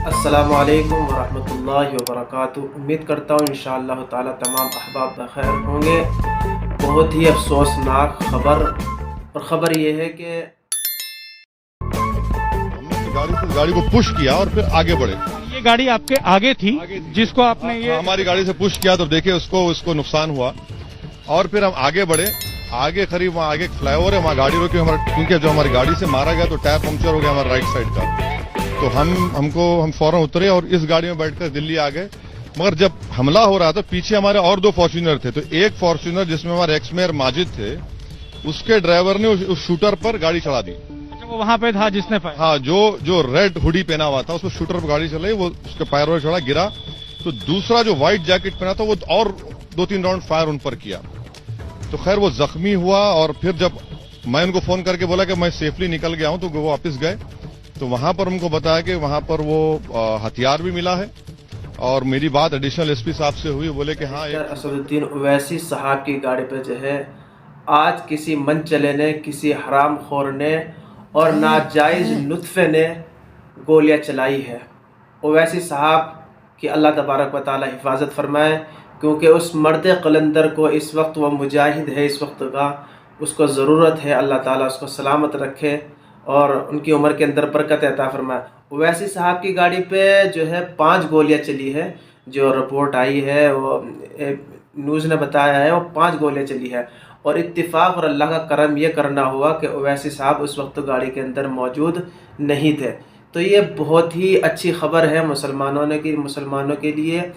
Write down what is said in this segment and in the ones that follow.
अस्सलामु अलैकुम वरहमतुल्लाहि वबरकातुहू। उम्मीद करता हूँ इंशाअल्लाह ताला तमाम अहबाब बखैर होंगे। बहुत ही अफसोसनाक खबर, और ख़बर ये है कि हमने गाड़ी को पुश किया और फिर आगे बढ़े। ये गाड़ी आपके आगे थी जिसको आपने ये हमारी गाड़ी से पुश किया तो देखिए उसको नुकसान हुआ और फिर हम आगे बढ़े। आगे करीब वहाँ आगे फ्लाईओवर है, वहाँ गाड़ी रोकी हमारा, क्योंकि जो हमारी गाड़ी से मारा गया तो टायर पंक्चर हो गया हमारा राइट साइड का। तो हम फौरन उतरे और इस गाड़ी में बैठकर दिल्ली आ गए। मगर जब हमला हो रहा था पीछे हमारे और दो फॉर्च्यूनर थे, तो एक फॉर्च्यूनर जिसमें हमारे एक्स मेयर माजिद थे, उसके ड्राइवर ने उस शूटर पर गाड़ी चढ़ा दी। अच्छा, वो वहां पे था जिसने फायर? हाँ, जो रेड हुडी पहना हुआ था उसको शूटर पर गाड़ी चलाई, वो उसके पैरों में चढ़ा, गिरा। तो दूसरा जो व्हाइट जैकेट पहना था वो और 2-3 राउंड फायर उन पर किया। तो खैर वो जख्मी हुआ और फिर जब मैं उनको फोन करके बोला कि मैं सेफली निकल गया हूं तो वो वापस गए। तो वहां पर उनको बताया कि वहां पर वो हथियार भी मिला है। और मेरी बात एडिशनल एसपी साहब से हुई, बोले कि हाँ, असदुद्दीन ओवैसी साहब की गाड़ी पर जो है आज किसी मनचले ने, किसी हराम खोर ने और नाजायज़ लुत्फ़े ने गोलियां चलाई है। ओवैसी साहब की अल्लाह तबारक व तआला हिफाजत फरमाए, क्योंकि उस मर्द कलंदर को इस वक्त वह मुजाहिद है, इस वक्त का उसको ज़रूरत है। अल्लाह ताला उसको सलामत रखे और उनकी उम्र के अंदर बरकत अता फरमाए। ओवैसी साहब की गाड़ी पे जो है 5 गोलियां चली है, जो रिपोर्ट आई है वो न्यूज़ ने बताया है, वो 5 गोलियां चली है। और इत्तिफाक और अल्लाह का करम ये करना हुआ कि ओवैसी साहब उस वक्त गाड़ी के अंदर मौजूद नहीं थे। तो ये बहुत ही अच्छी खबर है मुसलमानों के लिए,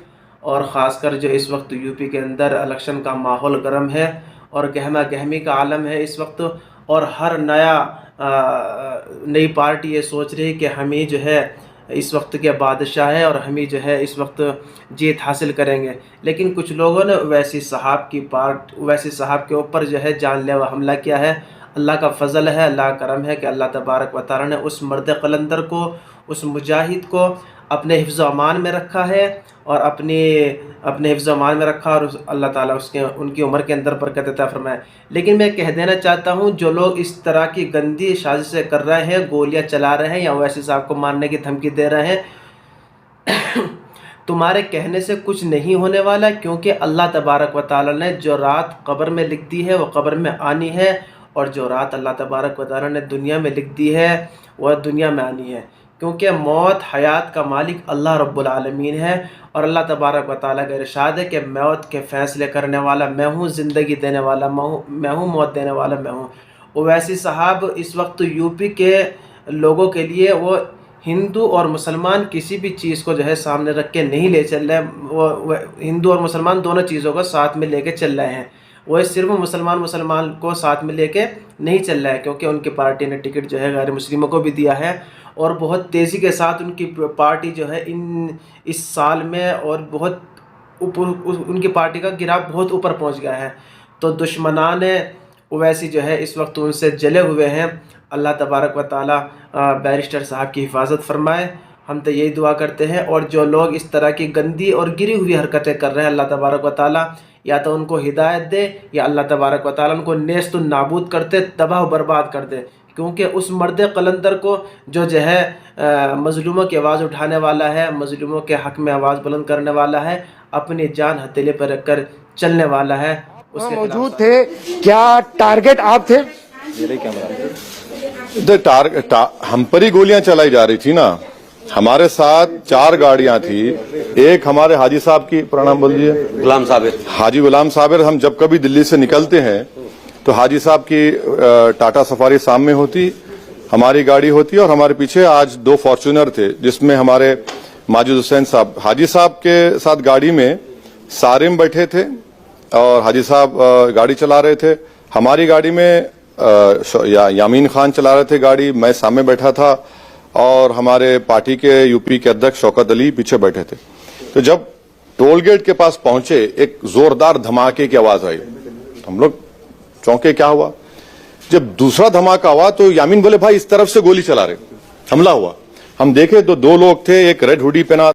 और ख़ासकर जो इस वक्त यूपी के अंदर इलेक्शन का माहौल गर्म है और गहमा गहमी का आलम है इस वक्त। और हर नई पार्टी ये सोच रही है कि हम ही जो है इस वक्त के बादशाह है और हम ही जो है इस वक्त जीत हासिल करेंगे। लेकिन कुछ लोगों ने ओवैसी साहब के ऊपर जो है जानलेवा हमला किया है। अल्लाह का फ़ज़ल है, अल्लाह का करम है कि अल्लाह तबारक व तआला ने उस मर्द कलंदर को, उस मुजाहिद को अपने हिफ्ज़ अमान में रखा है और अपने हिफ्ज़ अमान में रखा, और अल्लाह ताला उनकी उम्र के अंदर बरकत अता फरमाए। लेकिन मैं कह देना चाहता हूँ, जो लोग इस तरह की गंदी साजिशें कर रहे हैं, गोलियां चला रहे हैं या ओवैसी साहब को मारने की धमकी दे रहे हैं तुम्हारे कहने से कुछ नहीं होने वाला, क्योंकि अल्लाह तबारक व तआला ने जो रात कब्र में लिख दी है वो कब्र में आनी है, और जो रात अल्लाह तबारक व तआला ने दुनिया में लिख दी है वह दुनिया में आनी है। क्योंकि मौत हयात का मालिक अल्लाह रब्बुल आलमीन है, और अल्लाह तबारक व तआला का इरशाद है कि मौत के फ़ैसले करने वाला मैं हूँ, ज़िंदगी देने वाला मैं हूँ, मौत देने वाला मैं हूँ। ओवैसी साहब इस वक्त यूपी के लोगों के लिए वो हिंदू और मुसलमान किसी भी चीज़ को जो है सामने रख के नहीं ले चल रहे, वो हिंदू और मुसलमान दोनों चीज़ों को साथ में लेके चल रहे हैं। वो सिर्फ मुसलमान को साथ में लेके नहीं चल रहा है, क्योंकि उनकी पार्टी ने टिकट जो है गैर मुस्लिमों को भी दिया है, और बहुत तेज़ी के साथ उनकी पार्टी जो है इस साल में और बहुत उनकी पार्टी का गिराव बहुत ऊपर पहुंच गया है। तो दुश्मनान ओवैसी जो है इस वक्त उनसे जले हुए हैं। अल्लाह तबारक व तआला बैरिस्टर साहब की हिफाजत फरमाए, हम तो यही दुआ करते हैं। और जो लोग इस तरह की गंदी और गिरी हुई हरकतें कर रहे हैं, अल्लाह तबारक व तआला या तो उनको हिदायत दे, या अल्लाह तबारक व तआला उनको नेस्त नाबूद करते, तबाह बर्बाद कर दे। क्योंकि उस मर्द कलंदर को जो है मज़लूमों की आवाज़ उठाने वाला है, मज़लूमों के हक़ में आवाज़ बुलंद करने वाला है, अपनी जान हथेली पर रखकर चलने वाला है। उसके मौजूद थे, क्या टारगेट आप थे? हम पर ही गोलियां चलाई जा रही थी ना। हमारे साथ 4 गाड़ियां थी। एक हमारे हाजी साहब की, प्रणाम बोलिए, गुलाम साबिर, हाजी गुलाम साबिर। हम जब कभी दिल्ली से निकलते हैं तो हाजी साहब की टाटा सफारी सामने होती, हमारी गाड़ी होती, और हमारे पीछे आज 2 फॉर्च्यूनर थे, जिसमें हमारे माजिद हुसैन साहब, हाजी साहब के साथ गाड़ी में सारिम बैठे थे और हाजी साहब गाड़ी चला रहे थे। हमारी गाड़ी में यामीन खान चला रहे थे गाड़ी, मैं सामने बैठा था, और हमारे पार्टी के यूपी के अध्यक्ष शौकत अली पीछे बैठे थे। तो जब टोल गेट के पास पहुंचे, एक जोरदार धमाके की आवाज आई। हम लोग चौंके, क्या हुआ? जब दूसरा धमाका हुआ तो यामीन बोले, भाई इस तरफ से गोली चला रहे, हमला हुआ। हम देखे तो 2 लोग थे, एक रेड हुडी पहना